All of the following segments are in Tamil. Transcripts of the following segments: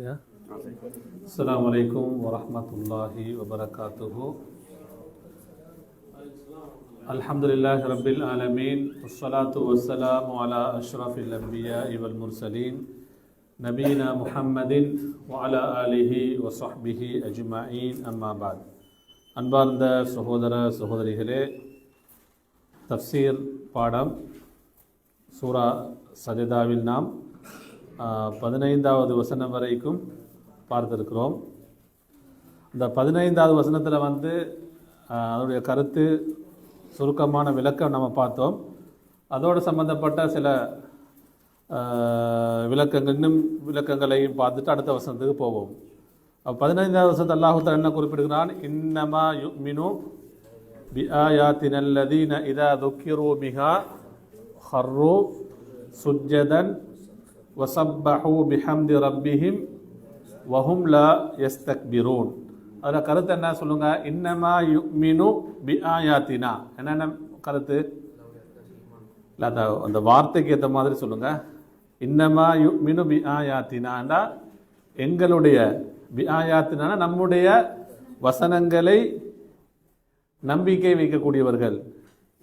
السلام عليكم ورحمة الله وبركاته. الحمد لله رب العالمين والصلاة والسلام على أشرف الأنبياء والمرسلين نبينا محمد وعلى آله وصحبه أجمعين أما بعد. அன்பார்ந்த சகோதர சகோதரிகளே, தஃப்சீர் பாடம் சூரா சஜதாவில் நாம் 15வது வசனம் வரைக்கும் பார்த்திருக்கிறோம். இந்த 15வது வசனத்தில் அதனுடைய கருத்து சுருக்கமான விளக்கம் நம்ம பார்த்தோம். அதோடு சம்பந்தப்பட்ட சில விளக்கங்களையும் பார்த்துட்டு அடுத்த வசனத்துக்கு போவோம். 15வது வசனத்தை அல்லாஹ் தஆலா என்ன குறிப்பிடுகிறான்? இன்னமா யுமினு பிஆயாத்தினல் லதீன இதா துக்கிரு பிஹா ஹர்ரு சுஜ்ஜதன் வஸப்பஹு பிஹம்தி ரப்பிஹிம் வஹும் லா யஸ்தக்பிரூன். அதில் கருத்து என்ன சொல்லுங்க? இன்னமா யுமினு பிஆயாத்தினா என்னென்ன கருத்து? இல்லை அந்த வார்த்தைக்கு ஏற்ற மாதிரி சொல்லுங்க. இன்னமா யுமினு பிஆயாத்தினா எங்களுடைய பிஆயாத்தினா நம்முடைய வசனங்களை நம்பிக்கை வைக்கக்கூடியவர்கள்,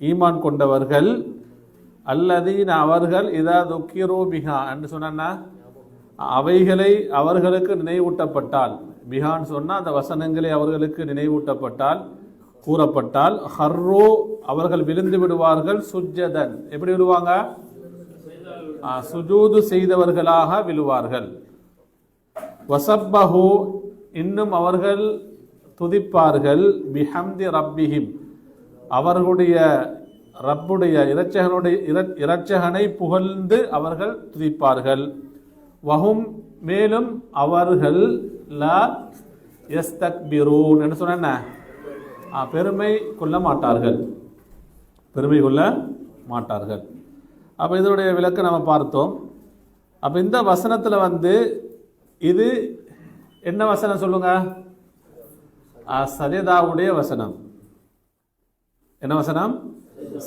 ஈமான் கொண்டவர்கள். அல்லதீன அவர்கள் இதா துக்கிரு பிஹா என்று சொன்னா அவைகளை அவர்களுக்கு நினைவூட்டப்பட்டால், பிஹான்னு சொன்னால் அந்த வசனங்களை அவர்களுக்கு நினைவூட்டப்பட்டால், கூறப்பட்டால், ஹர்ரோ அவர்கள் விழுந்து விடுவார்கள், சுஜ்ஜதன் எப்படி விழுவாங்க? சுஜூது செய்தவர்களாக விழுவார்கள். வஸப்பஹு இன்னும் அவர்கள் துதிப்பார்கள், பிஹம்தி ரப்பிஹிம் அவர்களுடைய ரப்புடைய இரட்சகனை புகழ்ந்து அவர்கள் துதிப்பார்கள். வஹும் மேலும் அவர்கள் லா யஸ்தக்பிரூன் என்று சொன்ன பெருமை கொள்ள மாட்டார்கள், பெருமை கொள்ள மாட்டார்கள். அப்போ இதனுடைய விளக்கம் நம்ம பார்த்தோம். அப்போ இந்த வசனத்தில் இது என்ன வசனம் சொல்லுங்க? சஜதாவுடைய வசனம். என்ன வசனம்?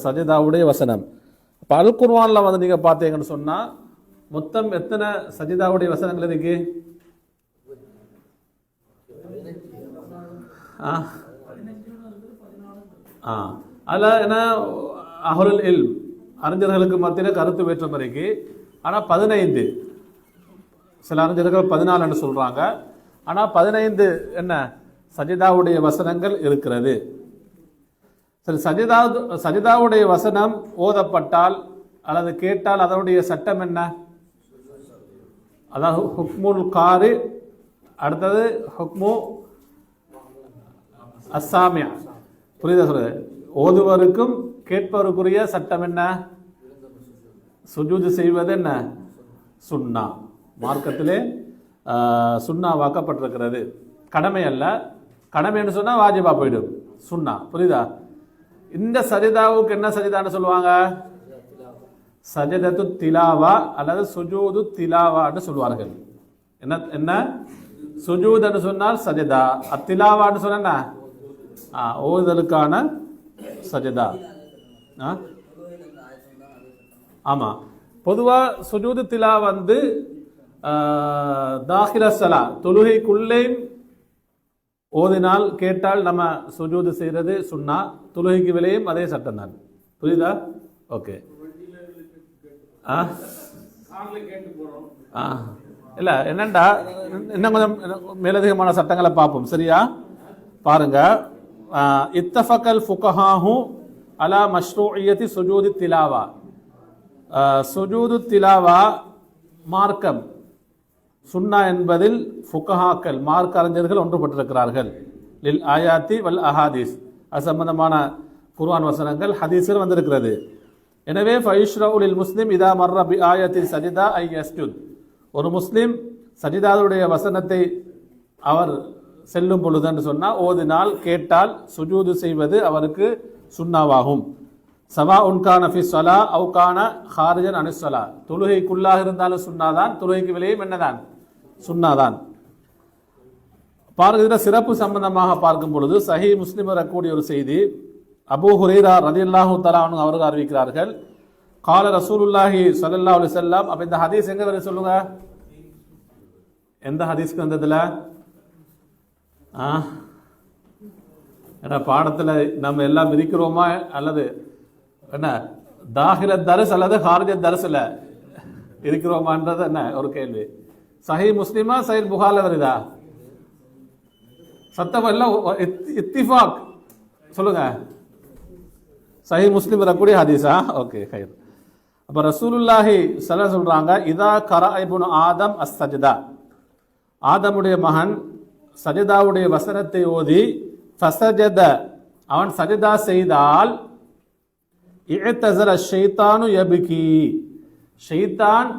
சஜதாவுடைய வசனம். இப்போ அல் குர்ஆன்ல நீங்கள் பார்த்தீங்கன்னு சொன்னால் மொத்தம் எத்தனை சஜிதாவுடைய வசனங்கள் இருக்கு? அதில் என்ன அஹ்லுல் இல்ம் அறிஞர்களுக்கு மத்தியில் கருத்து வேற்றம் இருக்கு. ஆனால் 15, சில அறிஞர்கள் 14 என்று சொல்கிறாங்க. ஆனால் 15 என்ன சஜிதாவுடைய வசனங்கள் இருக்கிறது. சரி, சஜிதாவுடைய வசனம் ஓதப்பட்டால் அல்லது கேட்டால் அதனுடைய சட்டம் என்ன? அதாவது ஹுக்முல் காரி, அடுத்தது ஹுக்மு அஸ்ஸாமியா. புரியுதா சொல்றது? ஓதுவருக்கும் கேட்பவருக்குரிய சட்டம் என்ன? சுஜூது செய்வது என்ன? சுன்னா. மார்க்கத்திலே சுன்னா வாக்கப்பட்டிருக்கிறது. கடமை அல்ல. கடமைன்னு சொன்னால் வாஜிபா போயிடும், சுன்னா. புரியுதா? இந்த சஜிதாவுக்கு என்ன சஜிதான்னு சொல்லுவாங்க? சஜதத்து திலாவா அல்லது சுஜூது திலாவான்னு சொல்லுவார்கள். என்ன என்ன சுஜூதுன்னு சொன்னால் சஜதா, அத்திலாவான்னு சொன்னா ஓதுதலுக்கான சஜதா. ஆமா, பொதுவா சுஜூது திலா தாஹில ஸலா தொழுகைக்குள்ளே ஓதினால் கேட்டால் நம்ம சுஜூது செய்யறது சுன்னா, தொழுகைக்கு விலையும் அதே சட்டம் தான். புரியுதா? ஓகே. இல்லை என்னண்டா இன்னும் கொஞ்சம் மேலதிகமான சட்டங்களை பார்ப்போம். சரியா? பாருங்க. இத்தஃபகல் ஃபுகஹாஹு அலா மஷ்ரூஇயத்தி சுஜூதி திலாவா. சுஜூது திலாவா மார்க்கம் சுன்னா என்பதில் ஃபுகஹாக்கள் மார்க்க அறிஞர்கள் ஒன்றுபட்டிருக்கிறார்கள். லில் ஆயாத்தி வல் அஹாதீஸ், அது சம்பந்தமான குர்ஆன் வசனங்கள் ஹதீஸில் வந்திருக்கிறது. எனவே ஃபயுஷ்ரஉலில் முஸ்லிம் இதா மர்ர பி ஆயத்தி சஜிதா ஐ யஸ்ஜுத். ஒரு முஸ்லிம் சஜிதாவுடைய வசனத்தை அவர் செல்லும் பொழுதுன்னு சொன்னால், ஓதினால், கேட்டால் சுஜூது செய்வது அவருக்கு சுன்னாவாகும். சவா உன்கான ஃபி ஸலா அவு கான ஹாரிஜன் அனி ஸலா. தொழுகைக்குள்ளாக இருந்தாலும் சுன்னாதான், தொழுகைக்கு வெளியும் என்னதான்? சுன்னாதான். பாருங்க, இதில் சிறப்பு சம்பந்தமாக பார்க்கும் பொழுது சஹீஹ் முஸ்லிம் வரக்கூடிய ஒரு செய்தி. அபூ ஹுரைரா ரலியல்லாஹு தஆலா அன்ஹு அவர்கள் அறிவிக்கிறார்கள், கால ரசூலுல்லாஹி ஸல்லல்லாஹு அலைஹி வஸல்லம். அப்ப இந்த ஹதீஸ் எங்க வரை சொல்லுங்க? எந்த ஹதீஸ்க்கு வந்ததுல? ஏன்னா பாடத்தில் நம்ம எல்லாம் இருக்கிறோமா அல்லது என்ன தாஹில தரிஸ் அல்லது ஹாரிஜ தரிசில் இருக்கிறோமான்றது என்ன ஒரு கேள்வி. சஹி முஸ்லிமா சஹி புகாரில் வருதா? சத்தம் எல்லாம் இத்திஃபாக் சொல்லுங்க. சஹி முஸ்லிம் வரக்கூடிய ஹதீஸா? ஓகே ஹைர். அப்போ ரசூலுல்லாஹி ஸல்லல்லாஹு சொல்றாங்க, இதா கரா இப்னு ஆதம் அஸ்-சஜ்தா, ஆதமுடைய மகன் சஜதாவுடைய வசனத்தை ஓதி ஃபஸஜத, அவன் சஜதா செய்தால், இஅ்தஸர ஷைத்தானு யப்கி, ஷைத்தான்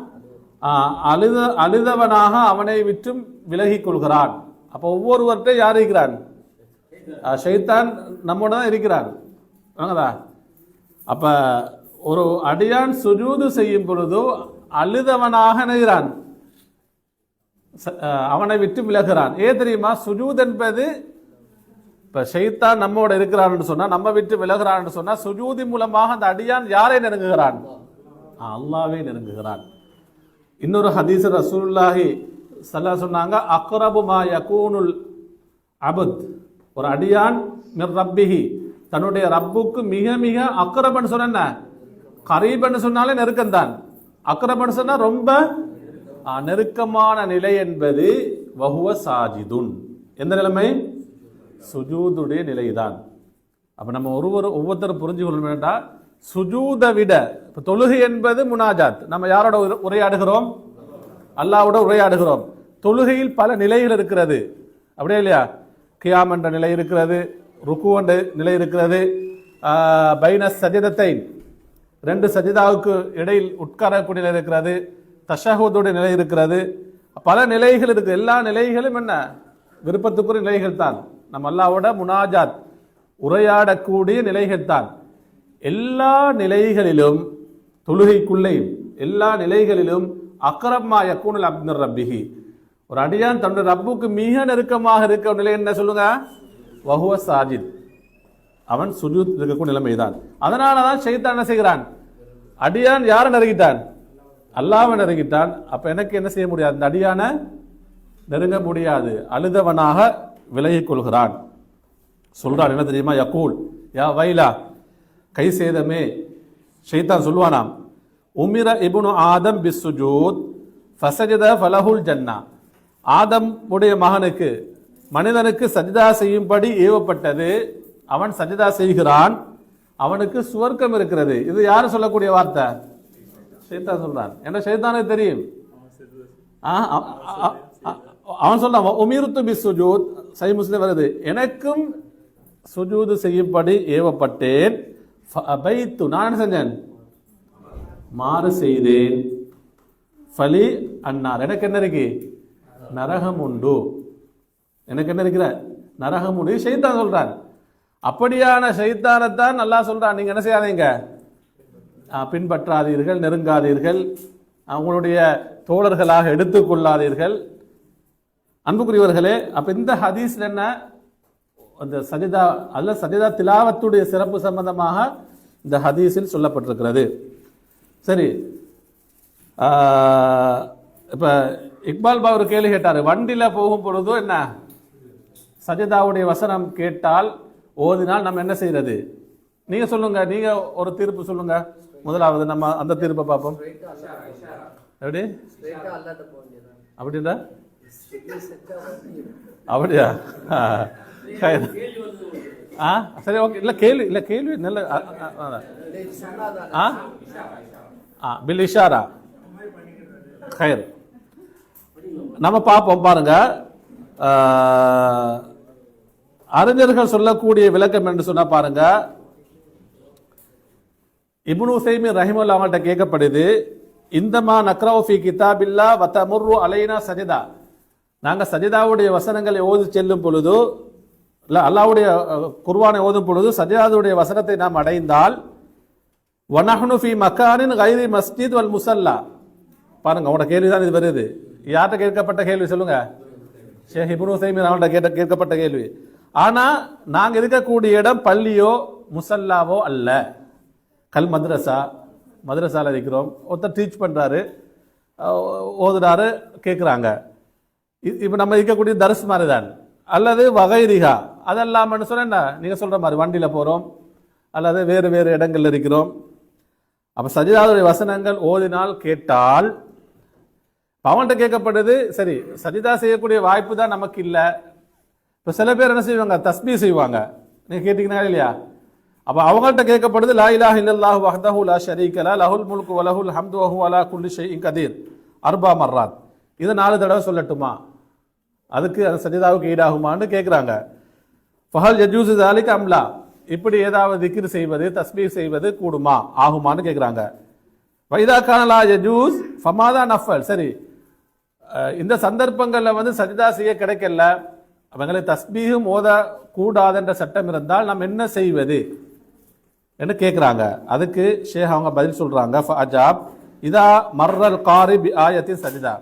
அழுதவனாக அவனை விட்டும் விலகிக் கொள்கிறான். அப்போ ஒவ்வொருவர்கிட்ட யார் இருக்கிறான்? ஷைத்தான் நம்மோட தான் இருக்கிறான். அப்ப ஒரு அடியான் சுஜூது செய்யும் பொழுது அழுதவனாக நினைகிறான், அவனை விட்டு விலகிறான். ஏன் தெரியுமா? சுஜூத் என்பது இப்ப ஷைத்தான் நம்மோட இருக்கிறான்னு சொன்னா, நம்ம விட்டு விலகிறான்னு சொன்னா, சுஜூதி மூலமாக அந்த அடியான் யாரை நெருங்குகிறான்? அல்லாஹ்வை நெருங்குகிறான். இன்னொரு ஹதீஸ் ரசூலுல்லாஹி ஸல்லல்லாஹு சொன்னாங்க, அக்ரபு மா யகூனுல் அப்த், ஒரு அடியான் மிர் ரப்பிஹி, தன்னுடைய ரப்புக்கு மிக மிக அக்ரபன் சொன்ன, கரீபன் சொன்னாலே நெருக்கம்தான். அக்ரபன் சொன்னா ரொம்ப நெருக்கமான நிலை என்பது வஹுவ சாஜிதுன், எந்த நிலைமை? சுஜூதுடைய நிலைதான். அப்ப நம்ம ஒவ்வொருத்தரும் புரிஞ்சு கொள்ள வேண்டாம். சுஜூதை விட இப்ப தொழுகை என்பது முனாஜாத், நம்ம யாரோட உரையாடுகிறோம்? அல்லாஹ்வோட உரையாடுகிறோம். தொழுகையில் பல நிலைகள் இருக்கிறது, அப்படியே இல்லையா? கியாம் என்ற நிலை இருக்கிறது, ருக்கு என்ற நிலை இருக்கிறது, பைன சஜதத்தை, ரெண்டு சஜிதாவுக்கு இடையில் உட்காரக்கூடிய நிலை இருக்கிறது, தஷஹுதுடைய நிலை இருக்கிறது, பல நிலைகள் இருக்கு. எல்லா நிலைகளும் என்ன? விருப்பத்துக்குரிய நிலைகள் தான். நம்ம அல்லாஹ்வோட முனாஜாத் உரையாடக்கூடிய நிலைகள் தான். எல்லா நிலைகளிலும், தொழுகைக்குள்ளே எல்லா நிலைகளிலும் அக்ரப்மா யகூனுல் அப்து ரப்பிஹி, ஒரு அடியான் தன்னுடைய ரப்புக்கு மிக நெருக்கமாக இருக்க நிலை என்ன சொல்லுங்க? வஹுவ சாஜித், அவன் சுஜூத் இருக்கக்கூடிய நிலைமைதான். அதனாலதான் ஷைத்தான் என்ன செய்கிறான்? அடியான் யாரை நெருங்கிட்டான்? அல்லாஹ்வை நெருங்கிட்டான். அப்ப எனக்கு என்ன செய்ய முடியாது? அந்த அடியான நெருங்க முடியாது, அழுதவனாக விலகிக் கொள்கிறான். சொல்றான் என்ன தெரியுமா? யகூல் யா வைலா, கை சேதமே. ஷைத்தான் சொல்லுவானாம், உமிர இப்னு ஆதம் பிஸ்ஸுஜூத் ஃபஸஜத ஃபலஹுல் ஜன்னா, ஆதம் உடைய மகனுக்கு, மனிதனுக்கு சஜிதா செய்யும்படி ஏவப்பட்டது, அவன் சஜிதா செய்கிறான், அவனுக்கு சுவர்க்கம் இருக்கிறது. இது யாரு சொல்லக்கூடிய வார்த்தை? ஷைத்தான் சொல்றான். என்ன ஷைத்தானுக்கு தெரியும். அவன் சொல்றான், உமிர்து பிஸ்ஸுஜூத், சஹீஹ் முஸ்லிம் வருது, எனக்கும் சுஜூது செய்யும்படி ஏவப்பட்டேன், ஃபஅபைத்து, நான் என்ன செஞ்சேன்? மாறு செய்தேன். ஃபலி அன்னார், எனக்கு என்ன இருக்கு? நரகம் உண்டு. எனக்கு என்ன இருக்கிற? நரகம் உண்டு. ஷைத்தான் சொல்றான். அப்படியான ஷைத்தானைத்தான் அல்லாஹ் சொல்றான், நீங்க என்ன செய்யாதீங்க? பின்பற்றாதீர்கள், நெருங்காதீர்கள், அவங்களுடைய தோழர்களாக எடுத்துக்கொள்ளாதீர்கள். அன்புக்குரியவர்களே, அப்ப இந்த ஹதீஸ்ல என்ன? அந்த சஜிதா அல்ல சஜிதா திலாவத்துடைய சிறப்பு சம்பந்தமாக இந்த ஹதீஸில் சொல்லப்பட்டிருக்கிறது. சரி, இப்ப இக்பால் பாபு கேள்வி கேட்டாரு, வண்டியில போகும் பொழுது என்ன சஜிதாவுடைய வசனம் கேட்டால் ஓதினால் நம்ம என்ன செய்யறது? நீங்க சொல்லுங்க, நீங்க ஒரு தீர்ப்பு சொல்லுங்க. முதலாவது நம்ம அந்த தீர்ப்பை பார்ப்போம். எப்படி அப்படின்னா? அப்படியா? சரி, ஓகே. இல்ல கேள்வி, இல்ல கேள்வி நல்ல பில் இஷாரா கயிர் நம்ம பார்ப்போம். பாருங்க, அறிஞர்கள் சொல்லக்கூடிய விளக்கம் என்று சொன்னா பாருங்க, இப்னு உஸைமீன் ரஹிமஹுல்லாஹ் அவங்கள்ட்ட கேட்கப்படுது, இந்தமா நக்ரவு ஃபி கிதாபில்லா வ தமுர்ரு அலைனா சஜதா, நாங்க சஜிதாவுடைய வசனங்களை ஓதி செல்லும் பொழுது, இல்ல அல்லாஹ்வுடைய குர்ஆனை ஓதும் பொழுது சஜிதாவுடைய வசனத்தை நாம் அடைந்தால், வனஹ்னு ஃபி மக்கானின் கைரி மஸ்ஜித் வல் முஸல்லா. பாருங்க, அவங்களோட கேள்விதான் இது வருது. யார்கிட்ட கேட்கப்பட்ட கேள்வி சொல்லுங்க? ஷேக் இப்னு உஸைமீன் அவங்கள்ட்ட கேட்கப்பட்ட கேள்வி. ஆனா நாங்க இருக்கக்கூடிய இடம் பள்ளியோ முசல்லாவோ அல்ல, கல் மദ്രസா, மദ്രസാல இருக்கிறோம். ஒருத்தர் டீச் பண்றாரு, ஓதுறாரு, கேட்குறாங்க. இப்போ நம்ம இருக்கக்கூடிய தர்ஸ் மாதிரி தான், அல்லது வகைரிகா அதெல்லாமன்னு சொன்ன என்ன நீங்கள் சொல்கிற மாதிரி வண்டியில் போகிறோம் அல்லது வேறு வேறு இடங்கள்ல இருக்கிறோம். அப்போ சஜிதாவுடைய வசனங்கள் ஓதினால் கேட்டால் அவன்கிட்ட கேட்கப்படுது. சரி, சஜிதா செய்யக்கூடிய வாய்ப்பு தான் நமக்கு இல்லை. இப்போ சில பேர் என்ன செய்வாங்க, தஸ்பீ செய்வாங்க, நீங்கள் கேட்டீங்கன்னா இல்லையா? அப்போ அவங்கள்ட்ட கேட்கப்படுது லா இலாஹ இல்லல்லாஹு வஹ்தஹு லா ஷரீக லஹு லஹுல் முல்கு வ லஹுல் ஹம்து வ ஹுவ அலா குல்லி ஷைஇன் கதீர் அர்பா மர்ராத். இது 4 தடவை சொல்லட்டுமா? அதுக்கு அந்த சஜிதாவுக்கு ஈடாகுமான்னு கேட்குறாங்க. ஃபஹல் யஜூஸு ஸாலிக அம்லா, இப்படி ஏதாவது திக்ர் செய்வது தஸ்பீஹ் செய்வது கூடுமா ஆகுமான்னு கேட்குறாங்க. வைதா கான லா யஜூஸ் ஃபமாதா நஃபல், சரி இந்த சந்தர்ப்பங்களில் வந்து சஜிதா செய்ய கிடைக்கல, அவங்களுக்கு தஸ்பீஹும் ஓத கூடாதுன்ற சட்டம் இருந்தால் நாம் என்ன செய்வது என்று கேட்குறாங்க. அதுக்கு ஷேக் அவங்க பதில் சொல்றாங்க. ஃபஅஜாப் இதா மர்ரல் காரி பி ஆயத்தின் சஜிதா,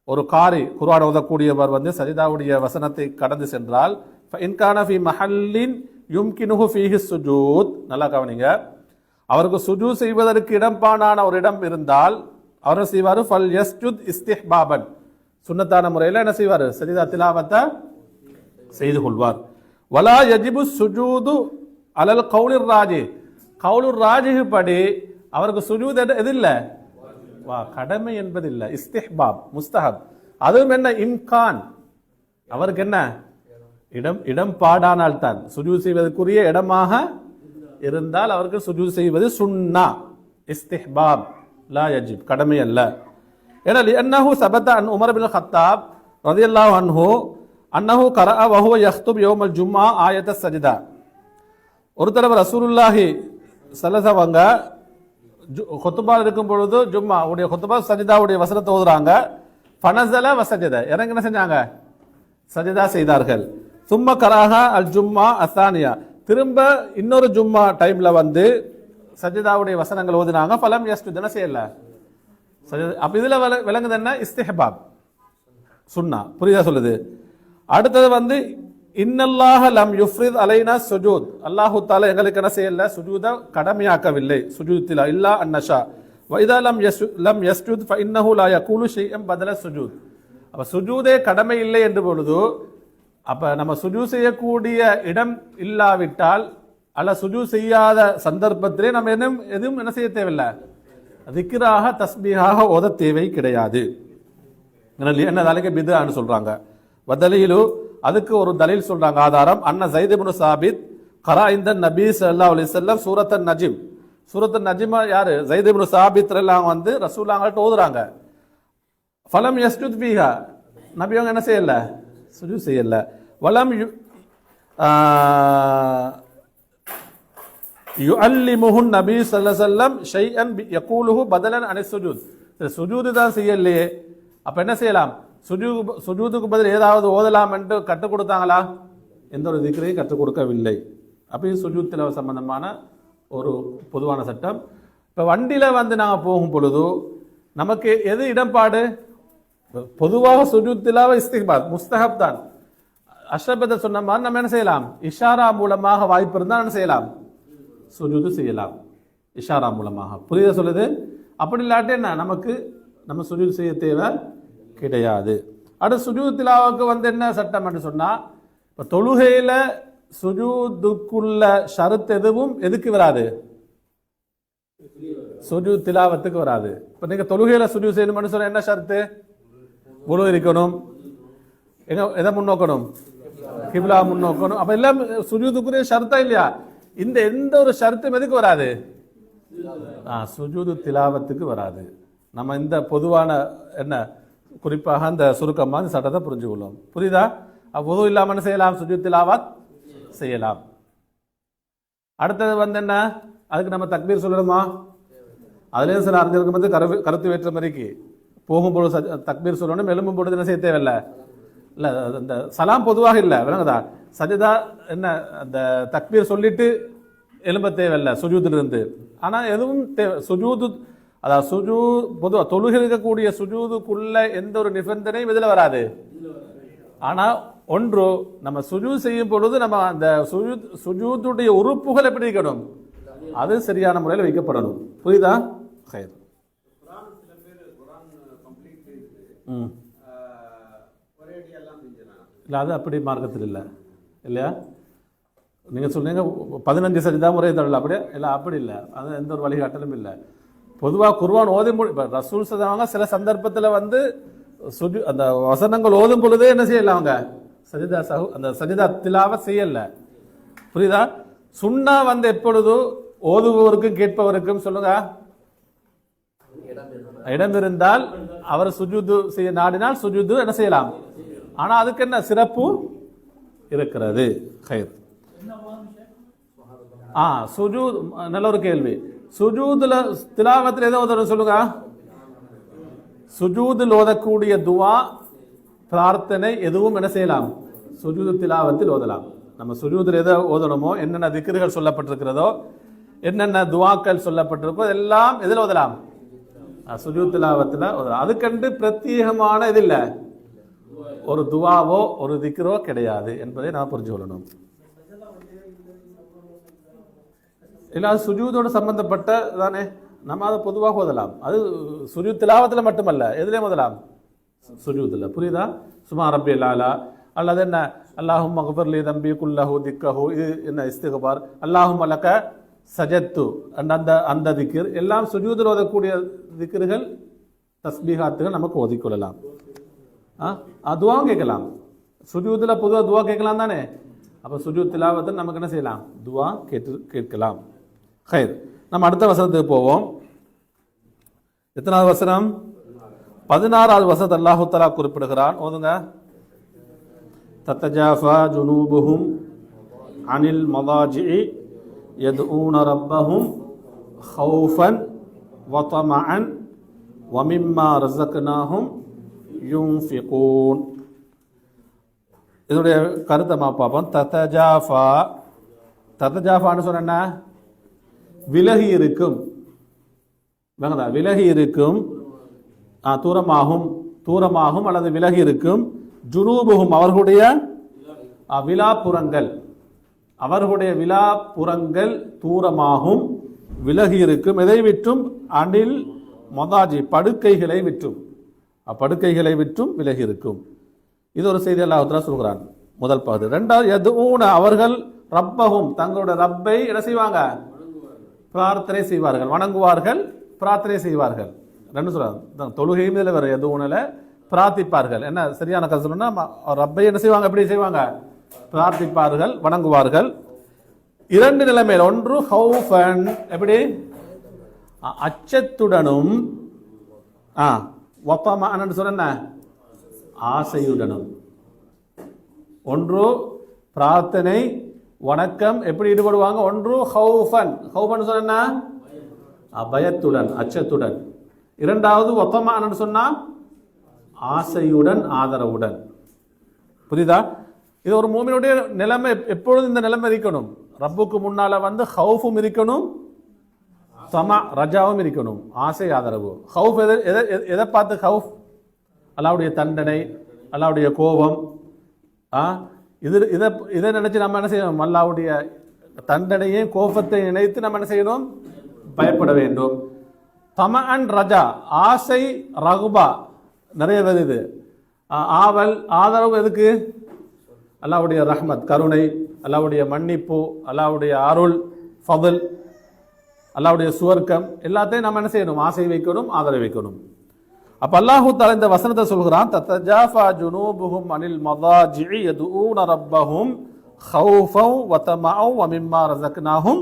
ஒரு காரி குர்ஆன் ஓதக்கூடியவர் வந்து சஜிதாவுடைய வசனத்தை கடந்து சென்றால் இன்கான ஃபி மஹல்லின் யும்கினுஹு ஃபீஹி சுஜூத், நல்லா கவனிங்க, அவருக்கு சுஜூத் செய்வதற்கு இடம்பாடான ஒரு இடம் இருந்தால் அவர் செய்வார் ஃபல் யஸ்ஜுத் இஸ்திஹ்பாபன், சுன்னத்தான முறையில் என்ன செய்வார், சஜிதா திலாவத்தை செய்து கொள்வார். வலா யஜிபு சுஜூது அலல் கௌலிர் ராஜி, கௌலுர் ராஜிஹ் படி அவருக்கு சுஜூத் எது இல்லை, கடமை என்பது இல்லை, இஸ்திஹ்பாப் முஸ்தஹப். அதுவும் என்ன, இம்கான், அவருக்கு என்ன இடம் பாடானால் தான், சுஜூத் செய்வதற்குரிய இடமாக இருந்தால் அவருக்கு சுஜூத் செய்வது சுன்னா, இஸ்திஹ்பாப் லா யஜிப், கடமை அல்ல. ஏன்னா லிஅன்னஹு சபத அன் உமர் பின் கத்தாப் ரலியல்லாஹு அன்ஹு அன்னஹு கரஅ வ ஹுவ யக்துப் யௌமல் ஜும்ஆ ஆயத்த சஜிதா. ஒரு தடவை ரசூலுல்லாஹி ஸல்லல்லாஹு அங்க குத்துபால் இருக்கும் பொழுது ஜும்மா உடைய குத்துபா சஜிதாவுடைய வசனத்தை ஓதுறாங்க. ஃபனஸல வசஜத, இறங்கி என்ன செஞ்சாங்க, சஜிதா செய்தார்கள். சும்ம கராஹா அல் ஜும்மா அசானியா, திரும்ப இன்னொரு ஜும்மா டைம்ல வந்து சஜிதாவுடைய வசனங்கள் ஓதினாங்க. ஃபலம் யஸ்ஜுத், என்ன செய்யல, அப்ப இதுல விளங்குது என்ன, இஸ்திஹ்பாப் சுன்னா, புரியுதா சொல்லுது. அடுத்தது வந்து இன்னல்லாஹ லம் யுஃப்ரித் அலைனா சுஜூத், அல்லாஹு தஆலா எங்களுக்கு என்ன செய்யல, சுஜூத கடமையாக்கவில்லை, சுஜூத்திலா இல்லா அன்னஷா வைதா லம் யஸ்ஜுத் ஃபஇன்னஹு லா யகூலு ஷைஅன் பதல சுஜூத். அப்ப சுஜூதே கடமை இல்லை என்று பொழுது அப்ப நம்ம சுஜூத் செய்யக்கூடிய இடம் இல்லாவிட்டால் அல்ல சுஜூத் செய்யாத சந்தர்ப்பத்திலே நம்ம எதுவும் என்ன செய்ய தேவையில்லை, திக்ராக தஸ்பீஹாக ஓத தேவை கிடையாது. என்ன தலைக்கு பித்ஆன்னு சொல்றாங்க. வதலீலு, அதுக்கு ஒரு தலீல் சொல்றாங்க, ஆதாரம் அன்ன ஸைத் இப்னு சாபித் கரா இந்த நபி ஸல்லல்லாஹு அலைஹி வஸல்லம் சூரத்துன் நஜ்ம், சூரத்துன் நஜ்ம் யாரு, ஸைத் இப்னு சாபித் ரலியல்லாஹு வந்து ரசூலுல்லாஹ்ட்ட ஓதுறாங்க. ஃபலம் யஸ்ஜுத் ஃபீஹா, நபி அவங்க என்ன செய்யல, சுஜூத் செய்யல. வலம் யுஅல்லிமுஹு நபி ஸல்லல்லாஹு அலைஹி வஸல்லம் ஷைஅன் யகூலுஹு பதலன் அன் சுஜூத், சுஜூத் தான் செய்யலையே, அப்ப என்ன செய்யலாம், சுஜூதுக்கு பதில் ஏதாவது ஓதலாம் என்று கற்றுக் கொடுத்தாங்களா, எந்த ஒரு திக்ரையும் கற்றுக் கொடுக்கவில்லை. அப்படி சுஜூத் திலாவத் சம்பந்தமான ஒரு பொதுவான சட்டம். இப்போ வண்டியில் வந்து நாங்கள் போகும் பொழுது நமக்கு எது இடம்பாடு, பொதுவாக சுஜூத் திலாவத் இஸ்திஹ்பாப் முஸ்தஹப் தான். அஷ்ரபத்தை சொன்ன மாதிரி நம்ம என்ன செய்யலாம், இஷாரா மூலமாக வாய்ப்பு இருந்தால் என்ன செய்யலாம், சுஜூது செய்யலாம் இஷாரா மூலமாக, புரியுதா சொல்லுது. அப்படி இல்லாட்டி என்ன, நமக்கு நம்ம சுஜூத் செய்ய தேவை கிடையாது. அடுத்து சுஜூத் திலாவுக்கு வந்து என்ன சட்டம் என்று சொன்னா, இப்போ தொழுகையில சுஜூதுக்குள்ள ஷரத் எதுவும் எதுக்கு வராது, சுஜூத் திலாவத்துக்கு வராது. இப்போ நீங்க தொழுகையில சுஜூத் செய்யணும்னு சொன்னா என்ன ஷரத்து, வுது இருக்கணும், எதை முன்னோக்கணும், கிப்லா முன்னோக்கணும். அப்ப எல்லாம் சுஜூதுக்குரிய ஷரத்தா இல்லையா, இந்த எந்த ஒரு ஷரத்தும் எதுக்கு வராது, சுஜூது திலாவத்துக்கு வராது. நம்ம இந்த பொதுவான என்ன குறிப்பாக அந்த சுருக்கமாக இந்த சட்டத்தை புரிஞ்சு கொள்ளும், புரியுதா. வுது இல்லாம என்ன செய்யலாம், சுஜூத் திலாவத் செய்யலாம். அடுத்தது வந்து என்ன, அதுக்கு நம்ம தக்பீர் சொல்லணுமா, அதுலேயும் சில அறிஞருக்கு வந்து கருத்து வேற்ற மாதிரிக்கு போகும்பொழுது தக்பீர் சொல்லணும், எழும்பும் பொழுது என்ன செய்ய தேவையில்லை, இல்லை அந்த சலாம் பொதுவாக இல்லை விளங்குதா, சஜிதா என்ன அந்த தக்பீர் சொல்லிட்டு எழும்ப தேவையில்லை சுஜூதிலிருந்து. ஆனால் எதுவும் சுஜூது, அதாவது பொதுவாக தொழுகை இருக்கக்கூடிய சுஜூதுக்குள்ள எந்த ஒரு நிபந்தனையும் இதில் வராது. ஆனால் ஒன்று, நம்ம சுஜூத் செய்யும் பொழுது நம்ம அந்த சுஜூதுடைய உறுப்புகள் எப்படி இருக்கணும், அது சரியான முறையில் வைக்கப்படணும், புரியுதா. ஒரே இல்லை அது அப்படி மார்க்கத்தில் இல்லை இல்லையா? நீங்கள் சொன்னீங்க 15 சஜிதா முறை தரல, அப்படியே இல்லை, அப்படி இல்லை. அது எந்த ஒரு வழிகாட்டலும் இல்லை. பொதுவாக குர்ஆன் ஓதி இப்போ ரசூல் சதாங்க சில சந்தர்ப்பத்தில் வந்து அந்த வசனங்கள் ஓதும் பொழுதே என்ன செய்யல, அவங்க சஜிதா அந்த சஜிதா திலாவை செய்யல. புரியுதா? சுன்னா வந்து எப்பொழுது ஓதுபவருக்கும் கேட்பவருக்கும் சொல்லுங்க இடம் இருந்தால் அவர் சுஜூது செய்ய நாடினால் சுஜூது என்ன செய்யலாம். ஆனா அதுக்கு என்ன சிறப்பு இருக்கிறது. ஹைர். சுஜூத் நல்ல ஒரு கேள்வி. சுஜூதுல திலாவத்தில் எதை ஓதணும் சொல்லுங்க. சுஜூதில் ஓதக்கூடிய துவா பிரார்த்தனை எதுவும் என்ன செய்யலாம், சுஜூது திலாவத்தில் ஓதலாம். நம்ம சுஜூதில் எதை ஓதணுமோ, என்னென்ன திக்ருகள் சொல்லப்பட்டிருக்கிறதோ, என்னென்ன துவாக்கள் சொல்லப்பட்டிருக்கோ எல்லாம் எதில் ஓதலாம், சுஜூத் திலாவத்தில் ஓதலாம். அதுக்கண்டு பிரத்யேகமான இது இல்லை, ஒரு துவாவோ ஒரு திக்ரோ கிடையாது என்பதை நான் புரிஞ்சு கொள்ளணும். இல்லை, அது சுஜூதோடு சம்பந்தப்பட்ட தானே, நம்ம அதை பொதுவாக ஓதலாம். அது சுஜூத் திலாவத்தில் மட்டுமல்ல, எதுலேயும் ஓதலாம், சுஜூத்தில். புரியுதா? சுமா ரப்பி லாலா அல்லது என்ன அல்லாஹும் மக்ஃபிர்லி தம்பி குல்லஹு திக்கஹு, இது என்ன இஸ்திக்பார், அல்லாஹும் லக சஜத்து, அந்த திக்ர் எல்லாம் சுஜூதில் ஓதக்கூடிய திக்ருகள், தஸ்பீஹாத்துகள் நமக்கு ஓதிக்கொள்ளலாம். துவாவும் கேட்கலாம். சுஜூதில் பொதுவாக துவா கேட்கலாம் தானே. அப்போ சுஜூத் திலாவத்தில் நமக்கு என்ன செய்யலாம், துவா கேட்கலாம். ஹைர். நம்ம அடுத்த வசனத்துக்கு போவோம். எத்தனாவது வசனம்? 16வது வசனத்தை அல்லாஹு தஆலா குறிப்பிடுகிறான். ஓதுங்க. தத்தஜாஃபா ஜுனூபுஹும் அனில் மதாஜிஇ யதுஊன ரப்பஹும் ஹௌஃபன் வ தமஅன் வ மிம்மா ரஸக்னாஹும் யுன்ஃபிகூன். இதனுடைய கருத்தை பார்ப்போம். தத்தஜாஃபா, தத்தஜாஃபான்னு சொன்னா விலகி இருக்கும், விலகி இருக்கும், தூரமாகும் அல்லது விலகி இருக்கும். ஜுனூபுஹும் அவர்களுடைய விலாப்புறங்கள், அவர்களுடைய விலாப்புறங்கள் தூரமாகும், விலகி இருக்கும். எதை விட்டும்? அனில் மதாஜி, படுக்கைகளை விட்டும், படுக்கைகளை விட்டும் விலகி இருக்கும். இது ஒரு செய்தி அல்லாஹ் தஆலா சொல்கிறான், முதல் பகுதி. ரெண்டாவது, யதுஊன அவர்கள் ரப்பஹும் தங்களுடைய ரப்பை என்ன செய்வாங்க, பிரார்த்தனை செய்வார்கள், வணங்குவார்கள், பிரார்த்தனை செய்வார்கள். ரெண்டு சொல்றாங்க. தொழுகையும் இதில் வேற, எதுவும்ல பிரார்த்திப்பார்கள். என்ன சரியான கருத்து சொன்னா, ரப்பை என்ன செய்வாங்க, எப்படி செய்வாங்க, பிரார்த்திப்பார்கள், வணங்குவார்கள். இரண்டு நிலைமையில், ஒன்று ஹௌஃபன், எப்படி அச்சத்துடனும், வத்தமஅன் சொன்ன ஆசையுடனும். ஒன்று பிரார்த்தனை வணக்கம் எப்படி ஈடுபடுவாங்க, ஒன்று ஹௌஃபன், ஹௌஃபன் சொன்னா பயத்துடன், அச்சத்துடன். இரண்டாவது வத்தமஅன் சொன்னா ஆசையுடன், ஆதரவுடன். புரியுதா? இது ஒரு மூமினுடைய நிலைமை. எப்பொழுதும் இந்த நிலைமை இருக்கணும். ரப்புக்கு முன்னால வந்து ஹௌஃபும் இருக்கணும், ரஜாவும் இருக்கணும், ஆசை ஆதரவு. ஹவுஃப் எதை பார்த்து ஹவுஃப்? அல்லாஹ்வுடைய தண்டனை, அல்லாஹ்வுடைய கோபம். இதை நினைச்சு நம்ம என்ன செய்யணும், அல்லாஹ்வுடைய தண்டனையும் கோபத்தை நினைத்து நம்ம என்ன செய்யணும், பயப்பட வேண்டும். தமஅன் ரஜா, ஆசை ரகுபா நிறைய வருது. ஆவல் ஆதரவு எதுக்கு? அல்லாஹ்வுடைய ரஹ்மத், கருணை, அல்லாஹ்வுடைய மன்னிப்பு, அல்லாஹ்வுடைய அருள், ஃபضல், அல்லாஹ்வுடைய சுவர்க்கம், எல்லாத்தையும் நம்ம என்ன செய்யணும், ஆசை வைக்கணும், ஆதரவு வைக்கணும். அப்ப அல்லாஹ் தஆலா இந்த வசனத்தை சொல்கிறான், தத்தஜாஃபா ஜுனூபுஹும் அனில் மதாஜிஇ யதுஊன ரப்பஹும் ஹௌஃபன் வ தமஅன் வ மிம்மா ரஸக்னாஹும்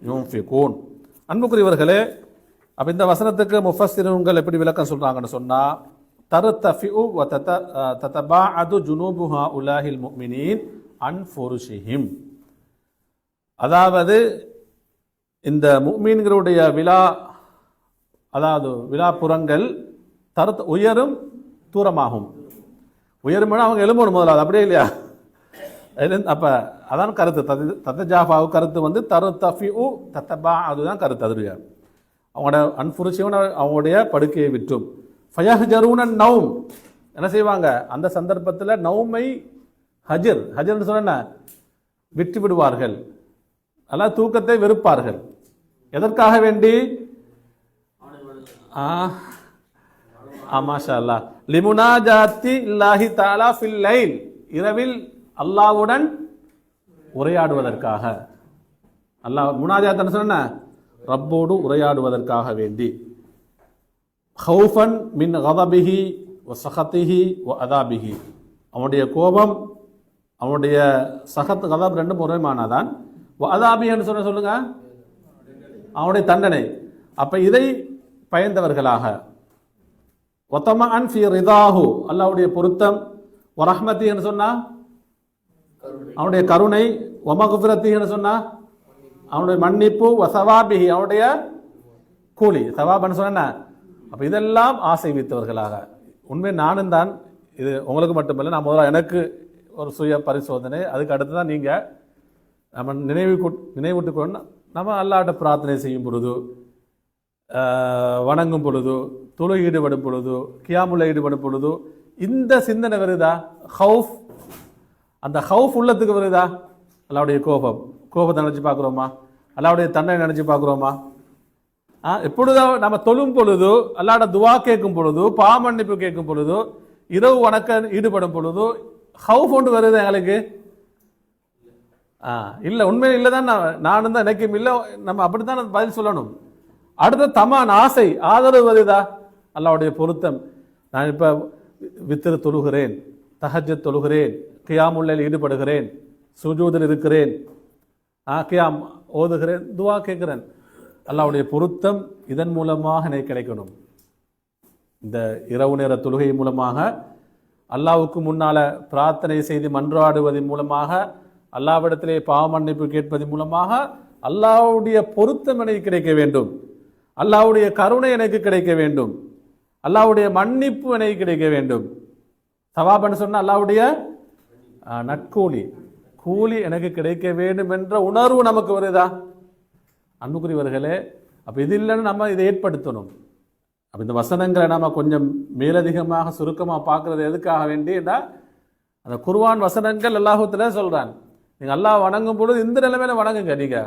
யுன்ஃபிகூன். அன்புக்குரியவர்களே, அப்ப இந்த வசனத்துக்கு முஃபஸ்ஸிரூன்கள் எப்படி விளக்கம் சொல்றாங்கன்னு சொன்னா, தர்தஃபிஉ வ ததபாஅது ஜுனூபு ஹாஉலாஹில் முஃமினீன் அன் ஃபுருஷிஹிம். அதாவது இந்த முஃமின்களுடைய அதாவது விலாப்புறங்கள் உயரும், தூரமாகும். உயரும் அவங்க எலும்பணும் முதலாவது, அப்படியே இல்லையா? அப்ப அதான் கருத்து. தத்தஜாஃபாவு கருத்து வந்து தர்தஃபிஉ ததபாஅது தான் கருத்து. அதுடைய அவங்களோட அன்ஃபுருஷிவன், அவங்களுடைய படுக்கையை விட்டும். ஃபயஹ்ஜரூன நௌம், என்ன செய்வாங்க அந்த சந்தர்ப்பத்தில் நௌமை ஹஜர்னு சொன்ன விட்டு விடுவார்கள், அல்ல தூக்கத்தை வெறுப்பார்கள். எதற்காக வேண்டி? மாஷா அல்லாஹ், லிமுனாஜாத்தி இல்லாஹி தஆலா ஃபில் லைல், இரவில் அல்லாஹ்வுடன் உரையாடுவதற்காக. அல்லாஹ் முனாஜாத் சொன்ன ரப்போடு உரையாடுவதற்காக வேண்டி. ஹௌஃபன் மின் கதபிஹி வ சஹத்திஹி வ அதாபிஹி, அவனுடைய கோபம், அவனுடைய சஹத் கதப் ரெண்டும் ஒரே மானாதான். வ அதாபின்னு சொல்லுங்க, அவனுடைய தண்டனை. அப்ப இதை பயந்தவர்களாக. ஒத்தமன் ஃபி ரிதாஹு, அல்லாஹ்வுடைய பொருத்தம். வ ரஹ்மத்தின்னு சொன்னா அவனுடைய கருணை. வ மக்ஃபிரத்தின்னு சொன்னா அவனுடைய மன்னிப்பு. வ சவாபிஹி, அவனுடைய கூலி. சவாபன்னு சொன்ன அப்ப இதெல்லாம் ஆசை வைத்தவர்களாக. உண்மை நானும் தான், இது உங்களுக்கு மட்டுமல்ல, நான் முதல்ல எனக்கு ஒரு சுய பரிசோதனை, அதுக்கு அடுத்து தான் நீங்க நம்ம நினைவுட்டுக்கொண்டு நம்ம அல்லாஹ்ட்ட பிரார்த்தனை செய்யும் பொழுது, வணங்கும் பொழுது, தொழு ஈடுபடும் பொழுது, கியாமுல்ல ஈடுபடும் பொழுது இந்த சிந்தனை வருதா? ஹவுஃப், அந்த ஹவுஃப் உள்ளத்துக்கு வருதா? அல்லாஹ்வுடைய கோபத்தை நினைச்சு பார்க்குறோமா? அல்லாஹ்வுடைய தண்டனை நினைச்சு பார்க்குறோமா? எப்பொழுதும் நம்ம தொழும் பொழுது, அல்லாஹ்ட்ட துவா கேட்கும் பொழுது, பாவமன்னிப்பு கேட்கும் பொழுது, இரவு வணக்க ஈடுபடும் பொழுது ஹவுஃப் ஒன்று வருது எங்களுக்கு? இல்ல, உண்மையில் இல்லைதான். நானும் தான் எனக்கும் இல்லை. நம்ம அப்படித்தான் பதில் சொல்லணும். அடுத்த தமான் ஆசை, ஆதரவு வருதா? அல்லாஹ்வுடைய பொருத்தம். நான் இப்ப வித்திர தொழுகிறேன், தஹஜ்ஜத் தொழுகிறேன், கியாமுல்லைல் ஈடுபடுகிறேன், சுஜூதில் இருக்கிறேன், கியாம் ஓதுகிறேன், துவா கேட்கிறேன். அல்லாஹ்வுடைய பொருத்தம் இதன் மூலமாக எனக்கு கிடைக்கணும். இந்த இரவு நேர தொழுகை மூலமாக, அல்லாஹ்வுக்கு முன்னால பிரார்த்தனை செய்து மன்றாடுவதன் மூலமாக, அல்லாஹ்விடத்திலே பாவ மன்னிப்பு கேட்பதன் மூலமாக அல்லாஹ்வுடைய பொருத்தம் எனக்கு கிடைக்க வேண்டும், அல்லாஹ்வுடைய கருணை எனக்கு கிடைக்க வேண்டும், அல்லாஹ்வுடைய மன்னிப்பு எனக்கு கிடைக்க வேண்டும். சவாபன்னு சொன்ன அல்லாஹ்வுடைய நற்கூலி, கூலி எனக்கு கிடைக்க வேண்டும் என்ற உணர்வு நமக்கு வருதா? அன்புக்குரியவர்களே, அப்ப இது இல்லைன்னு நம்ம இதை ஏற்படுத்தணும். அப்ப இந்த வசனங்களை நம்ம கொஞ்சம் மேலதிகமாக சுருக்கமாக பார்க்கறது எதுக்காக வேண்டியதா? அந்த குர்ஆன் வசனங்கள் அல்லாஹ்வுத்தஆலா சொல்றான், நீங்க அல்லாஹ் வணங்கும் பொழுது இந்த நிலைமையில வணங்குங்க நீங்க.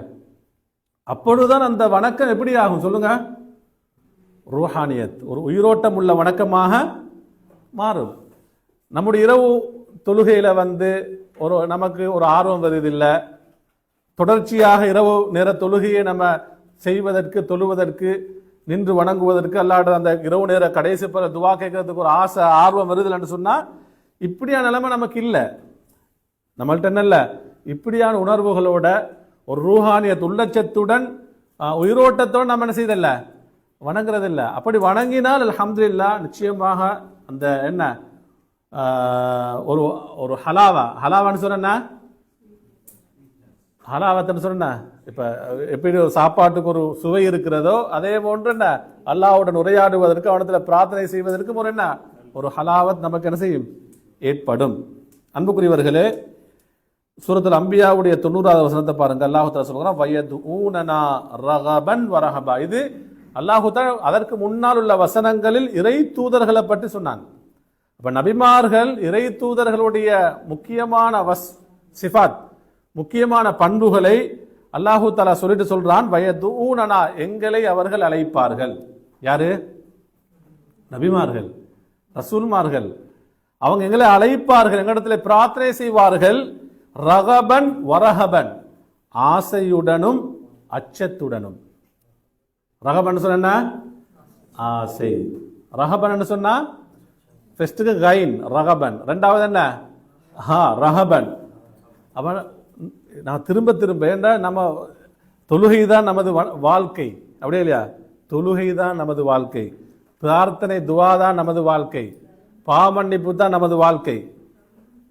அப்பொழுதுதான் அந்த வணக்கம் எப்படி ஆகும் சொல்லுங்க? ரூஹானியத், ஒரு உயிரோட்டம் உள்ள வணக்கமாக மாறும். நம்முடைய இரவு தொழுகையில நமக்கு ஒரு ஆர்வம் வருவதில்லை. தொடர்ச்சியாக இரவு நேர தொழுகையை நம்ம செய்வதற்கு, தொழுவதற்கு, நின்று வணங்குவதற்கு, அல்லாஹ் அந்த இரவு நேர கடைசி பிற துவா கேட்கறதுக்கு ஒரு ஆசை, ஆர்வம் வருதில்லைன்னு சொன்னா இப்படியான நிலைமை நமக்கு இல்லை. நம்மள்ட்ட என்ன இல்லை, இப்படியான உணர்வுகளோட ஒரு ரூஹானியத் உள்ளச்சத்துடன் உயிரோட்டத்தோடு நம்ம என்ன செய்தல்ல, வணங்குறதில்ல. அப்படி வணங்கினால் அல்ஹம்துலில்லாஹ் நிச்சயமாக அந்த என்ன ஒரு ஒரு ஹலாவான்னு சொன்ன ஹலாவத்துன்னு சொன்ன, இப்ப எப்படி ஒரு சாப்பாட்டுக்கு ஒரு சுவை இருக்கிறதோ அதே போன்று என்ன அல்லாஹ்வுடன் உரையாடுவதற்கு, அவனத்துல பிரார்த்தனை செய்வதற்கும் ஒரு என்ன ஒரு ஹலாவத் நமக்கு என்ன செய்யும், ஏற்படும். அன்புக்குரியவர்களே, சூரத்துல் அம்பியாவுடைய 90வது வசனத்தை பாருங்க. அல்லாஹ் தஆலா சொல்றான், வயதுஊனனா ரகபன் வரஹபா. இது அல்லாஹ் தஆலா அதற்கு முன்னால் உள்ள வசனங்களில் இறை தூதர்களை பற்றி சொன்னாங்க. அப்ப நபிமார்கள், இறை தூதர்களுடைய முக்கியமான சிஃபாத், முக்கியமான பண்புகளை அல்லாஹ் தஆலா சொல்லிட்டு சொல்றான், வயதுஊனனா, எங்களை அவர்கள் அழைப்பார்கள். யாரு? நபிமார்கள், ரசூல்மார்கள். அவங்க எங்களை அழைப்பார்கள், எங்களிடத்தில் பிரார்த்தனை செய்வார்கள். ரகபன் வரஹபன், ஆசையுடனும் அச்சத்துடனும். ரகபன் சொன்ன ஆசை, ரஹபன் சொன்னா ஃபர்ஸ்ட்டுக்கு கைன் ரகபன், ரெண்டாவது என்ன ரஹபன். அப்ப நான் திரும்ப ஏண்டா நம்ம தொழுகை தான் நமது வாழ்க்கை, அப்படியே இல்லையா? தொழுகை தான் நமது வாழ்க்கை, பிரார்த்தனை துவா தான் நமது வாழ்க்கை, பாவமன்னிப்பு தான் நமது வாழ்க்கை,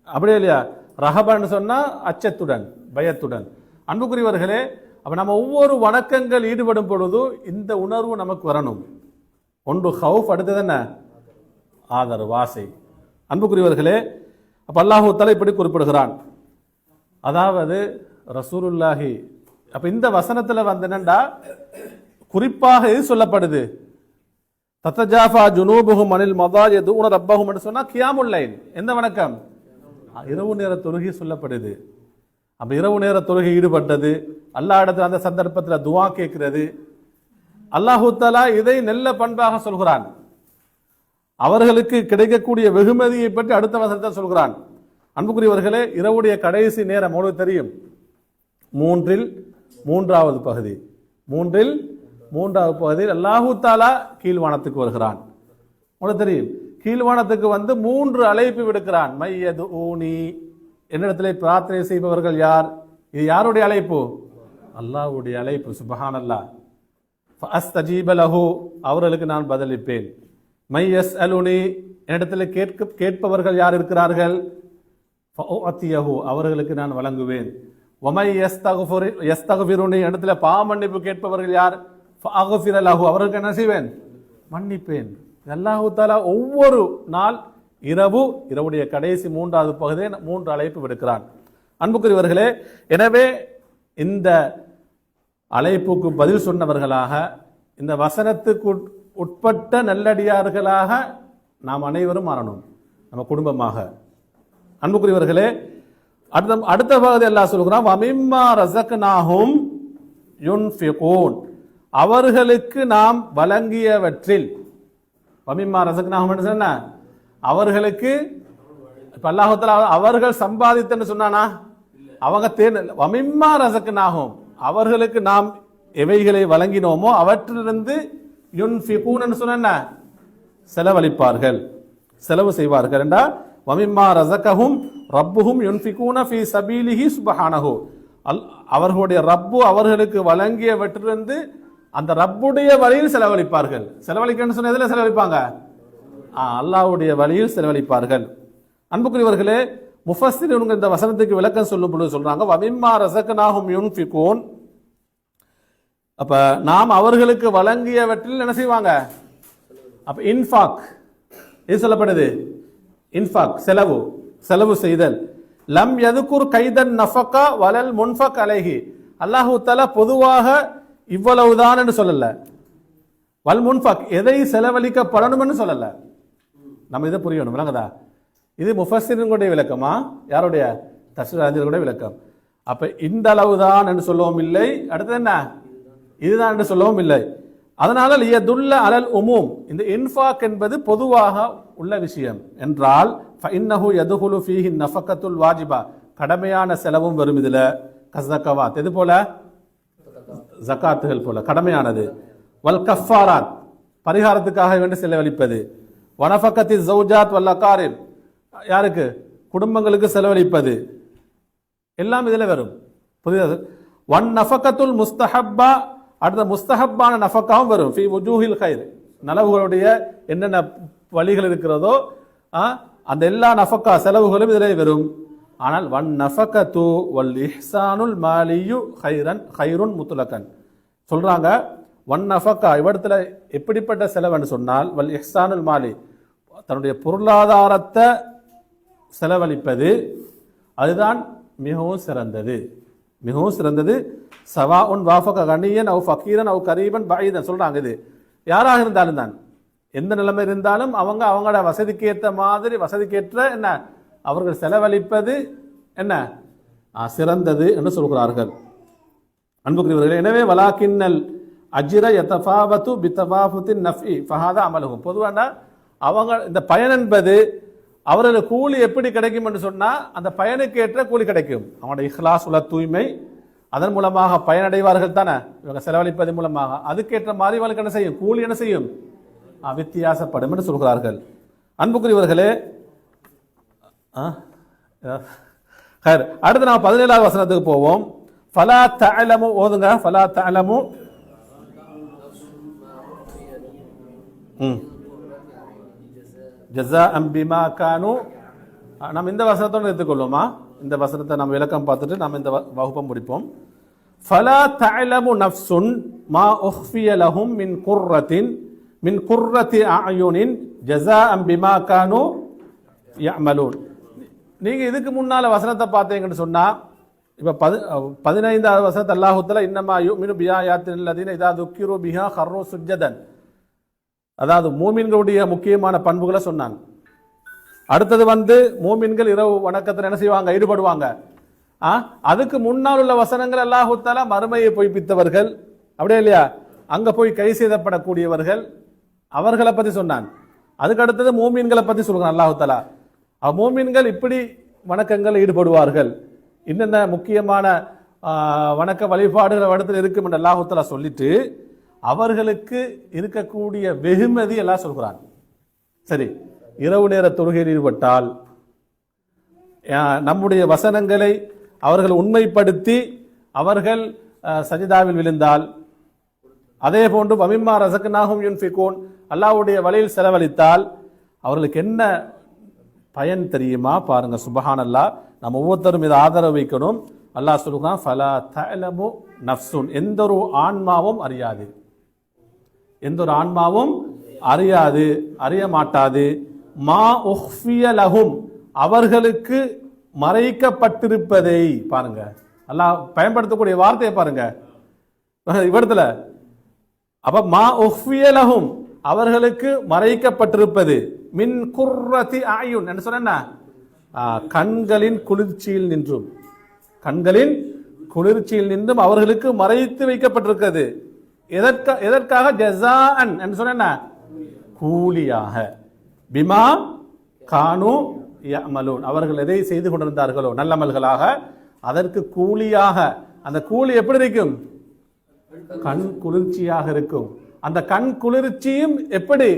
அப்படியே இல்லையா? ரஹபன்னு சொன்னா அச்சத்துடன், பயத்துடன். அன்புக்குரியவர்களே, அப்ப நம்ம ஒவ்வொரு வணக்கங்கள் ஈடுபடும் பொழுது இந்த உணர்வு நமக்கு வரணும். ஒன்று ஹவுஃப், அடுத்தது என்ன ஆதரவு, ஆசை. அன்புக்குரியவர்களே, அப்ப அல்லாஹ் தஆலா இப்படி குறிப்பிடுகிறான், அதாவது ரசூலுல்லாஹி. அப்ப இந்த வசனத்துல என்னண்டா குறிப்பாக எது சொல்லப்படுது? தத்தஜாஃபா ஜுனூபுஹும் அனில் மதாஜி யதுஊன ரப்பஹும் என்று சொன்னா கியாமுல் லைல், எந்த வணக்கம்? இரவு நேர தொழுகை சொல்லப்படுது. அப்ப இரவு நேர தொழுகை ஈடுபட்டது, அல்லாஹ் இடத்துல அந்த சந்தர்ப்பத்தில் துவா கேட்கிறது. அல்லாஹு தஆலா இதை நல்ல பண்பாக சொல்கிறான். அவர்களுக்கு கிடைக்கக்கூடிய வெகுமதியை பற்றி அடுத்த வசனத்தில் சொல்கிறான், அன்புக்குரியவர்களே, இரவுடைய கடைசி நேரம் உங்களுக்கு தெரியும், மூன்றில் மூன்றாவது பகுதியில் அல்லாஹு தாலா கீழ்வானத்துக்கு வருகிறான். உங்களுக்கு தெரியும், கீழ்வானத்துக்கு வந்து 3 அழைப்பு விடுக்கிறான். மையது ஊனி, என்னிடத்திலே பிரார்த்தனை செய்பவர்கள் யார்? இது யாருடைய அழைப்பு? அல்லாஹ்வுடைய அழைப்பு. சுப்ஹானல்லாஹ். ஃபஅஸ்தஜீப லஹு, அவர்களுக்கு நான் பதிலளிப்பேன். மை யஸ்அலுனி, என்னிடத்தில் கேட்பவர்கள் யார் இருக்கிறார்கள்? ஃபஅஅதியஹு, அவர்களுக்கு நான் வழங்குவேன். வமை யஸ்தக்ஃபிருனி, இடத்துல பாவமன்னிப்பு கேட்பவர்கள் யார்? ஃபஅக்ஃபிர லஹு, அவர்களுக்கு என்ன செய்வேன்? மன்னிப்பேன். அல்லாஹு தஆலா ஒவ்வொரு நாள் இரவுடைய கடைசி 3வது பகுதியை 3 அழைப்பு விடுக்கிறான். அன்புக்குரியவர்களே, எனவே இந்த அழைப்புக்கு பதில் சொன்னவர்களாக, இந்த வசனத்துக்கு உட்பட்ட நல்லடியார்களாக நாம் அனைவரும் மாறணும், நம்ம குடும்பமாக. அன்புக்குரியவர்களே, அடுத்த பகுதி அல்லாஹ் சொல்கிறான், வமிம்மா ரஸக்னாஹும் யுன்ஃபிகூன், அவர்களுக்கு நாம் வழங்கியவற்றில். வமிம்மா ரஸக்னாஹும் என்று சொன்னா அவர்களுக்கு, இப்ப அல்லாஹ் தஆலா அவர்கள் சம்பாதித்தன்னு சொன்னானா? அவங்க வமிம்மா ரஸக்னாஹும், அவர்களுக்கு நாம் எவைகளை வழங்கினோமோ அவற்றிலிருந்து யுன்ஃபிகூன் சொன்ன செலவழிப்பார்கள், செலவு செய்வார்கள் என்றால் வமிம்மா ரஸகஹும் ரப்புஹும் யுன்ஃபிகூன ஃபீ சபீலிஹி சுப்ஹானஹு, அவர்களுடைய ரப்பு அவர்களுக்கு வழங்கியவற்றிலிருந்து அந்த ரப்புடைய வழியில் செலவழிப்பார்கள். செலவழிக்கன்னு சொன்ன எதுல செலவழிப்பாங்க? அல்லாஹ்வுடைய வழியில் செலவழிப்பார்கள். அன்புக்குரியவர்களே, முஃபஸ்ஸிரீன்கள் இந்த வசனத்துக்கு விளக்கம் சொல்லும் பொழுது சொல்றாங்க, வமிம்மா ரஸக்னாஹும் யுன்ஃபிகூன், அப்ப நாம் அவர்களுக்கு வழங்கியவற்றில் என்ன செய்வாங்க? அப்ப இன்ஃபாக், இது சொல்லப்படுது. இன்ஃபாக் செலவு செய்தல். லம் யதுகுர் கைதன் நஃபகா வலல் முன்ஃபக் அலைஹி, அல்லாஹு தஆலா பொதுவாக இவ்வளவுதான் என்று சொல்லல. வல் முன்ஃபக், எதை செலவழிக்கப்படணும் என்று சொல்லல. நம்ம இதை புரியணும், விளங்குதா? இது முஃபஸ்ஸிரீன்களுடைய விளக்கமா, யாருடைய? தஃசீர் அறிஞர்களுடைய விளக்கம். அப்ப இந்த அளவுதான் என்று சொல்லவும் இல்லை, அடுத்து என்ன இதுதான் என்று சொல்லவும் இல்லை. அதனால லியதுல்ல அலல் உமூம், இந்த இன்ஃபாக் என்பது பொதுவாக உள்ள விஷயம் என்றால் ஃபஇன்னஹு யதுகுலு ஃபீஹி நஃபகத்துல் வாஜிபா, கடமையான செலவும் வரும் இதுல. கஸகாவாத், எது போல? ஜகாத்துகள் போல கடமையானது. வல் கஃபாராத், பரிகாரத்துக்காக வேண்டி செலவழிப்பது. வனஃபகத்தி ஸௌஜாத் வல் அகாரிப், யாருக்கு? குடும்பங்களுக்கு செலவழிப்பது, எல்லாம் இதுல வரும். புரியுது? வன் நஃபகத்துல் முஸ்தஹப்பா, அடுத்த முஸ்தஹப்பான நஃபகாவும் வரும். ஃபீ வுஜூஹில் கைர், நலவுகளுடைய என்னென்ன வழிகள் இருக்கிறதோ அந்த எல்லா நஃபகா செலவுகளும் இதில் வரும். ஆனால் வன் நஃபகத்து வல் இஹ்சானுல் மாலியு கைருன் முத்லகன் சொல்றாங்க. வன் நஃபகா இவ்விடத்துல எப்படிப்பட்ட செலவுன்னு சொன்னால், வல் இஹ்சானுல் மாலி, தன்னுடைய பொருளாதாரத்தை செலவழிப்பது, அதுதான் மிகவும் சிறந்தது. சவா உன் வாஃபக கனியன் அவ் ஃபக்கீரன் அவ் கரீபன் பஈதன் சொல்றாங்க. இது யாராக இருந்தாலும் தான், எந்த நிலைமை இருந்தாலும் அவங்களோட வசதிக்கேற்ற மாதிரி, வசதிக்கேற்ற என்ன அவர்கள் செலவழிப்பது என்ன சிறந்தது என்று சொல்கிறார்கள். அன்புக்குரியவர்களே, எனவே வலாக்கின்னல் அஜ்ர யதஃபாவது பிதஃபாஃபுத்தின் நஃபி ஃபஹாதா அமலுஹும், பொதுவான அவங்க இந்த பயன் என்பது அவர்களுக்கு கூலி எப்படி கிடைக்கும் என்று சொன்னா, அந்த பயனுக்கு ஏற்ற கூலி கிடைக்கும். அவங்களோட இஹ்லாஸ் உள்ள தூய்மை, அதன் மூலமாக பயனடைவார்கள் தானே இவங்க செலவழிப்பதன் மூலமாக. அதுக்கேற்ற மாதிரி இவங்களுக்கு என்ன செய்யும்? கூலி என்ன செய்யும்? வித்தியாசப்படும் என்று சொல்கிறார்கள். அன்புக்குரியவர்களே, அடுத்து நாம் 17வது வசனத்துக்கு போவோம். ஃபலா தஅலமு, ஓதுங்க. ஃபலா தஅலமு, ஜஸாஅம் பிமா கானு. நாம் இந்த வசனத்தோடு எடுத்துக்கொள்வோமா? இந்த வசனத்தை நம்ம விளக்கம் பார்த்துட்டு நாம் இந்த வகுப்பை முடிப்போம். ஃபலா தஅலமு நஃப்சுன் மா உஃபிய லஹும் மின் குர்ரத்தி அயுனின் ஜஸாஅம் பிமா கானு யஅமலூன். நீங்க இதுக்கு முன்னால வசனத்தை பார்த்தீங்கன்னு சொன்னா, இப்ப 15வது வசனத்தை அல்லாஹ் தஆலா இன்னமா யுமினு பிஆயாத்தில் லதீன இதா துக்கிரு பிஹா கர்ரு சுஜ்ஜதன், அதாவது மூமின்களுடைய முக்கியமான பண்புகளை சொன்னாங்க. அடுத்தது மூமின்கள் இரவு வணக்கத்தில் என்ன செய்வாங்க? ஈடுபடுவாங்க. அதுக்கு முன்னால் உள்ள வசனங்கள் அல்லாஹ் தஆலா மறுமையை பொய்ப்பித்தவர்கள், அப்படியே இல்லையா, அங்க போய் கை செய்தப்படக்கூடியவர்கள், அவர்களை பத்தி சொன்னான். அதுக்கு அடுத்தது மூமின்களை பத்தி சொல்றான் அல்லாஹ் தஆலா. மூமின்கள் இப்படி வணக்கங்கள் ஈடுபடுவார்கள், என்னென்ன முக்கியமான வணக்க வழிபாடுகள் இடத்துல இருக்கும் என்று அல்லாஹ் தஆலா சொல்லிட்டு அவர்களுக்கு இருக்கக்கூடிய வெகுமதி எல்லாம் சொல்கிறான். சரி, இரவு நேர தொழுகையில் ஈடுபட்டால் நம்முடைய வசனங்களை அவர்கள் உண்மைப்படுத்தி அவர்கள் சஜிதாவில் விழுந்தால், அதே போன்று வமிம்மா ரஸக்னாஹும் யுன்ஃபிகூன் அல்லாஹ்வுடைய வழியில் செலவழித்தால் அவர்களுக்கு என்ன பயன் தெரியுமா? பாருங்க, சுப்ஹானல்லாஹ். நம்ம ஒவ்வொருத்தரும் இதை ஆதரவு வைக்கணும். அல்லாஹ் சொல்லுகிறான், ஃபலா தஅலமு நஃப்சுன், எந்த ஒரு ஆன்மாவும் அறியாது, எந்த ஒரு ஆன்மாவும் அறியாது, அறிய மாட்டாது, மா உஃபிய லஹும், அவர்களுக்கு மறைக்கப்பட்டிருப்பதை. பாருங்க, அல்லாஹ் பயன்படுத்தக்கூடிய வார்த்தையை பாருங்க இவ்விடத்துல. அப்ப மா உஃபிய லஹும், அவர்களுக்கு மறைக்கப்பட்டிருப்பது, மின் குர்ரதி அயுன் என்று சொன்ன கண்களின் குளிர்ச்சியில் நின்றும், கண்களின் குளிர்ச்சியில் நின்றும் அவர்களுக்கு மறைத்து வைக்கப்பட்டிருக்கிறது. எதற்காக? ஜஸாஅன் என்று சொன்ன கூலியாக, பிமா கானு யஅமலூன், அவர்கள் எதை செய்து கொண்டிருந்தார்களோ நல்லமல்களாக அதற்கு கூலியாக. அந்த கூலி எப்படி இருக்கும்? கண் குளிர்ச்சியாக இருக்கும். அந்த கண் குளிர்ச்சியும் எப்படி?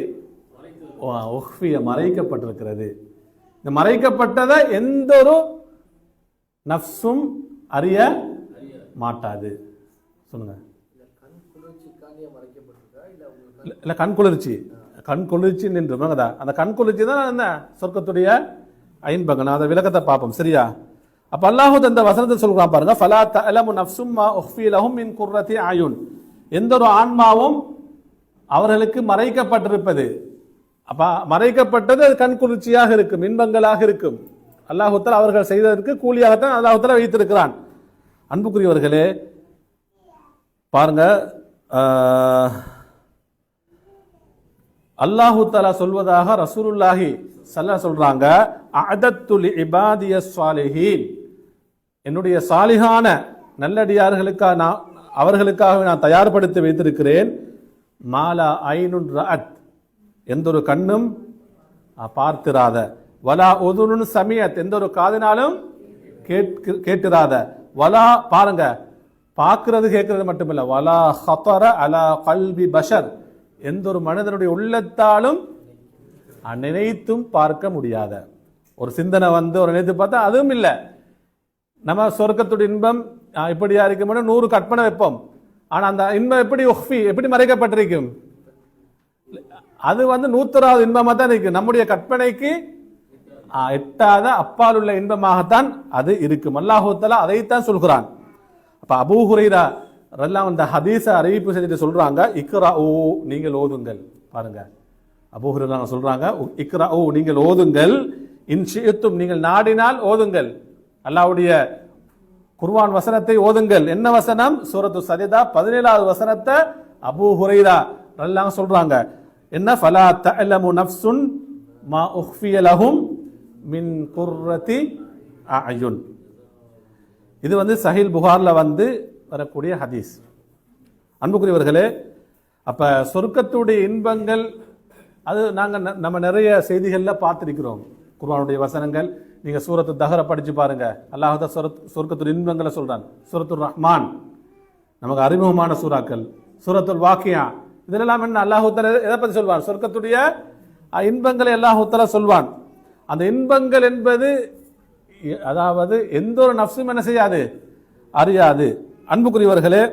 மறைக்கப்பட்டிருக்கிறது. இந்த மறைக்கப்பட்டதை எந்த ஒரு நஃப்ஸும் அறிய மாட்டாது. சொல்லுங்க. இல்ல, கண் குளிர்ச்சி, கண் குளிர்ச்சி நின்று அந்த கண் குளிர்ச்சி தான் என்ன? சொர்க்கத்துடைய ஐன்பகன். அந்த விளக்கத்தை பார்ப்போம், சரியா? அப்ப அல்லாஹ் இந்த வசனத்தை சொல்றான் பாருங்க, ஃபலா தஅலமு நஃப்சும் மா உஃபி லஹும் மின் குர்ரதி அயுன், எந்த ஒரு ஆன்மாவும் அவர்களுக்கு மறைக்கப்பட்டிருப்பது. அப்ப மறைக்கப்பட்டது அது கண் குளிர்ச்சியாக இருக்கும், இன்பங்களாக இருக்கும். அல்லாஹ் தஆலா அவர்கள் செய்ததற்கு கூலியாகத்தான் அல்லாஹ் தஆலா வைத்திருக்கிறான். அன்புக்குரியவர்களே பாருங்க, அல்லாஹு தஆலா சொல்வதாக ரசூலுல்லாஹி ஸல்லல்லாஹு சொல்றாங்க, அஅதத்து லிஇபாதியஸ் ஸாலிஹீன், என்னுடைய சாலிஹான நல்லடியார்களுக்காக அவர்களுக்காக நான் தயார்படுத்தி வைத்திருக்கிறேன். மாலா ஐனுன் ரஅத், எந்த ஒரு கண்ணும் பார்த்திராத, வலா உதுனுன் சமியத், எந்த ஒரு காதினாலும் கேட்டிராத, வலா பாருங்க பார்க்கிறது கேட்கிறது மட்டுமில்ல, வலா ஹதர அலா கல்பி பஷர், எந்த ஒரு மனிதனுடைய உள்ளத்தாலும் நினைத்தும் பார்க்க முடியாத ஒரு சிந்தனை வந்து ஒரு நினைத்து பார்த்தா அதுவும் இல்லை. நம்ம சொர்க்கத்துடைய இன்பம் இப்படியா இருக்கும், 100 கற்பனை வைப்போம். ஆனா அந்த இன்பம் எப்படி மறைக்கப்பட்டிருக்கும்? அது வந்து 100வது இன்பமா தான் இருக்கு. நம்முடைய கற்பனைக்கு எட்டாத அப்பால் உள்ள இன்பமாகத்தான் அது இருக்கும். அல்லாஹ் தஆலா அதைத்தான் சொல்கிறான். அப்ப அபூ ஹுரைரா ரலியல்லாஹு அந்த ஹதீஸை அறிவிப்பு செஞ்சுட்டு சொல்றாங்க, இக்ராஉ, நீங்கள் ஓதுங்கள். பாருங்க, அபூ ஹுரைரா சொல்றாங்க, இக்ராஉ, நீங்கள் ஓதுங்கள், இன் ஷிஅ்தும், நீங்கள் நாடினால் ஓதுங்கள். அல்லாஹ்வுடைய குர்ஆன் வசனத்தை ஓதுங்கள். என்ன வசனம்? சூரத்து சஜதா 17வது வசனத்தை அபூ ஹுரைரா ரலியல்லாஹு சொல்றாங்க. என்ன? ஃபலா தஅலமு நஃப்சுன் மா உஃபிய லஹும் மின் குர்ரதி அயுன். இது வந்து சஹீல் புகார்ல வந்து வரக்கூடிய ஹதீஸ். அன்புக்குரியவர்களே, அப்ப சொர்க்கத்துடைய இன்பங்கள் அது நம்ம நிறைய செய்திகள்ல பார்த்திருக்கிறோம். குர்ஆனுடைய வசனங்கள் நீங்க சூரத்து தஹர படிச்சு பாருங்க. அல்லாஹ் சொர்க்கத்துடைய இன்பங்களை சொல்றான். சூரத்துர் ரஹ்மான் நமக்கு அறிமுகமான சூறாக்கள், சூரத்துல் வாக்கியா, இதெல்லாம் என்ன அல்லாஹ் தஆலா எதை பத்தி சொல்வான்? சொர்க்கத்துடைய இன்பங்களை அல்லாஹ் தஆலா சொல்வான். அந்த இன்பங்கள் என்பது அதாவது எந்த ஒரு நஃப்ஸும் என்ன செய்யாது, அறியாது. அன்புக்குரியவர்களே,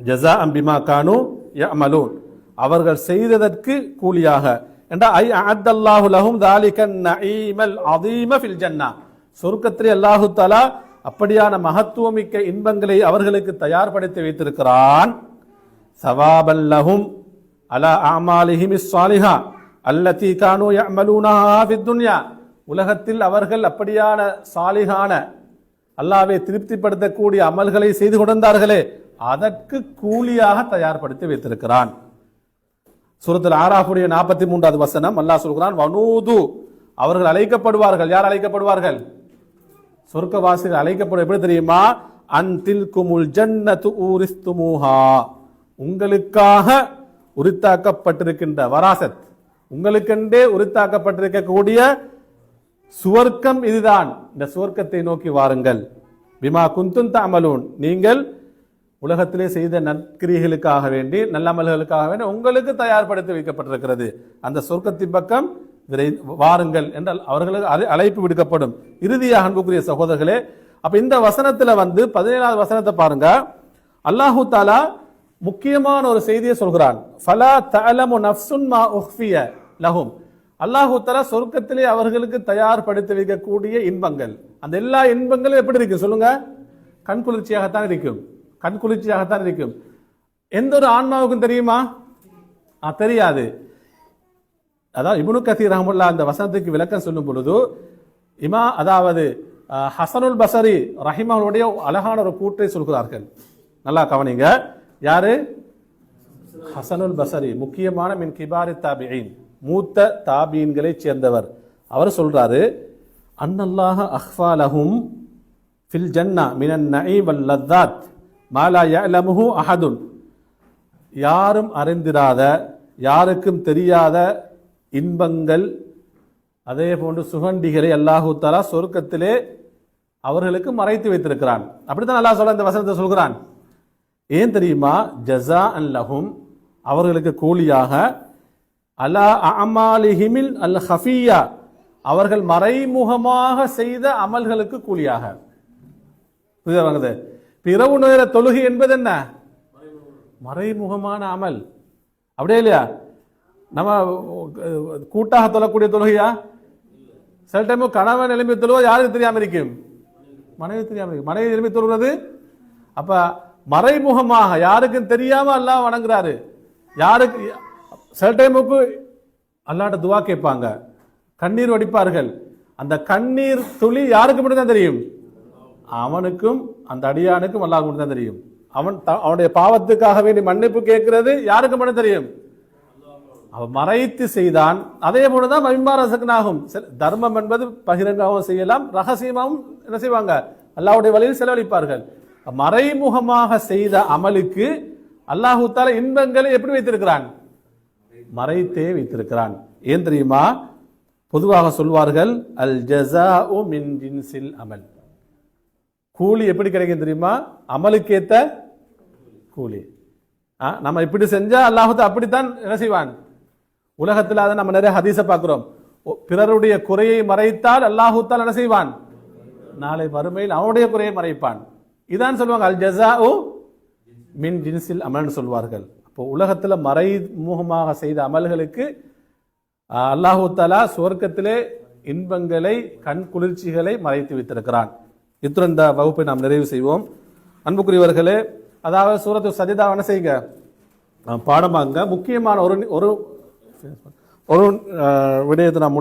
ஜஸாஅன் பிமா கானூ யஅமலூன், அவர்கள் செய்ததற்கு கூலியாக என்றா ஐ அஅத்தல்லாஹு லஹும் தாலிகன் நஈமல் அதீம ஃபில் ஜன்னah, சொர்க்கத்திலே அல்லாஹ் தஆலா அப்படியான மகத்துவமிக்க இன்பங்களை அவர்களுக்கு தயார்படுத்தி வைத்திருக்கிறான். சவாபல் லஹும் அலா அமாலிஹிமிஸ் ஸாலிஹா அல்லதி கானூ யஅமலூனஹா ஃபித் துன்யா, உலகத்தில் அவர்கள் அப்படியான சாலிகான அல்லாஹ்வை திருப்திப்படுத்தக்கூடிய அமல்களை செய்து கொண்டிருந்தார்களே அதற்கு கூலியாக தயார்படுத்தி வைத்திருக்கிறான். சூரத்துல் ஆராஃபுடைய 43வது வசனம் அல்லாஹ் சொல்கிறான், வனூது, அவர்கள் அழைக்கப்படுவார்கள். யார் அழைக்கப்படுவார்கள்? சொர்க்கவாசிகள் அழைக்கப்படும். எப்படி தெரியுமா? அன்தில்குமுல் ஜன்னத்து ஊரிஸ்துமூஹா, உங்களுக்காக உரித்தாக்கப்பட்டிருக்கின்ற வராசத், உங்களுக்கென்றே உரித்தாக்கப்பட்டிருக்கக்கூடிய சுவர்க்கம் இதுதான், இந்த சுவர்க்கத்தை நோக்கி வாருங்கள். பிமா குந்தும் தஅமலூன், நீங்கள் உலகத்திலே செய்த நற்கிரிகளுக்காக வேண்டி நல்லமல்களுக்காக வேண்டி உங்களுக்கு தயார்படுத்தி வைக்கப்பட்டிருக்கிறது, அந்த சொர்க்கத்தின் பக்கம் வாருங்கள் என்றால் அவர்களுக்கு அழைப்பு விடுக்கப்படும். இறுதியாக அன்புக்குரிய சகோதரர்களே, அப்ப இந்த வசனத்துல 17வது வசனத்தை பாருங்க. அல்லாஹு தாலா முக்கியமான ஒரு செய்தியை சொல்கிறான். ஃபலா தஅலமு நஃப்சுன் மா உஃபிய லஹும். அல்லாஹு தாலா சொர்க்கத்திலே அவர்களுக்கு தயார்படுத்தி வைக்கக்கூடிய இன்பங்கள், அந்த எல்லா இன்பங்களும் எப்படி இருக்கும் சொல்லுங்க? கண்குளிர்ச்சியாகத்தான் இருக்கும், கண்குளிர்ச்சியாகத்தான் இருக்கும். எந்த ஒரு ஆன்மாவுக்கும் தெரியுமா? தெரியாது. அதாவது இப்னு கதீர் ரஹ்மத்துல்லாஹி அந்த வசனத்துக்கு விளக்கம் சொல்லும் பொழுது அதாவது ஹசனுல் பஸரி ரஹிமஹுடைய அழகான ஒரு கூற்றை சொல்கிறார்கள். நல்லா கவனிங்க. யாரு? ஹசனுல் பஸரி, முக்கியமான மின் கிபாரி தாபிஈன், மூத்த தாபீன்களை சேர்ந்தவர். அவர் சொல்றாரு, அன்னல்லாஹ அஹ்ஃபா லஹும் ஃபில் ஜன்னா மினன் நஈம் வல் லத்தாத் மா லா யஅலமுஹு அஹதுன். யாரும் அறிந்திராத, யாருக்கும் தெரியாத இன்பங்கள், அதே போன்று சுகண்டிகளை அல்லாஹு தஆலா சொர்க்கத்திலே அவர்களுக்கு மறைத்து வைத்திருக்கிறான். அப்படித்தான் அல்லாஹ் சொல்ல இந்த வசனத்தை சொல்கிறான். ஏன் தெரியுமா? ஜஸாஅன் லஹும், அவர்களுக்கு கூலியாக, அலா அமாலிஹிமில் அல் ஹஃபியா, அவர்கள் மறைமுகமாக செய்த அமல்களுக்கு கூலியாக. புரியுது? இரவு நேர தொழுகை என்பது என்ன? மறைமுகமான அமல். அப்படியே இல்லையா? நம்ம கூட்டாக தொழக்கூடிய தொழுகையா? சில டைம் கணவன் எழுப்பி தொழுவது யாருக்கு தெரியாம இருக்கும்? மனைவி தெரியாம இருக்கும். மனைவி எழுப்பி தொழுகிறது. அப்ப மறைமுகமாக யாருக்கும் தெரியாம அல்லாஹ் வணங்குறாரு. யாருக்கு சில டைமுக்கு அல்லாஹ்ட்ட துவா கேட்பாங்க, கண்ணீர் வடிப்பார்கள். அந்த கண்ணீர் துளி யாருக்கு மட்டும் தான் தெரியும்? அவனுக்கும் அந்த அடியானுக்கும் அல்லாஹ்வுக்கு மட்டும் தான் தெரியும். அவனுடைய பாவத்துக்காக வேண்டி மன்னிப்பு கேட்கிறது யாருக்கு மட்டும் தெரியும்? அவன் மறைத்து செய்தான். அதே போலதான் மமிம்பாரசகனாகும். தர்மம் என்பது பகிரங்காகவும் செய்யலாம், ரகசியமாகவும் என்ன செய்வாங்க? அல்லாஹ்வுடைய வழியில் செலவழிப்பார்கள். மறைமுகமாக செய்த அமலுக்கு அல்லாஹு தஆலா இன்பங்களை எப்படி வைத்திருக்கிறான்? மறைத்தே வைத்திருக்கிறான். ஏன் தெரியுமா? பொதுவாக சொல்வார்கள், அல் ஜஸாஉ மின் ஜின்சில் அமல். கூலி எப்படி கிடைக்கும் தெரியுமா? அமலுக்கேத்த கூலி. நம்ம இப்படி செஞ்சா அல்லாஹு தஆலா அப்படித்தான் என்ன செய்வான்? உலகத்தில் அதை நம்ம நிறைய ஹதீஸை பார்க்கிறோம். பிறருடைய குறையை மறைத்தால் அல்லாஹு தஆலா என்ன செய்வான்? நாளை மறுமையில் அவனுடைய குறையை மறைப்பான். இதான் சொல்லுவாங்க, அல் ஜஸாஉ மின் ஜின்சில் அமல்னு சொல்வார்கள். அப்போ உலகத்தில் மறைமுகமாக செய்த அமல்களுக்கு அல்லாஹு தஆலா சுவர்க்கத்திலே இன்பங்களை, கண் குளிர்ச்சிகளை மறைத்து வைத்திருக்கிறான். இத்துடன் இந்த வகுப்பை நாம் நிறைவு செய்வோம். அன்புக்குரியவர்களே, அதாவது சூரத்து சஜதா என்ன செய்யுங்க, பாடமாங்க. முக்கியமான ஒரு விடயத்தை நாம்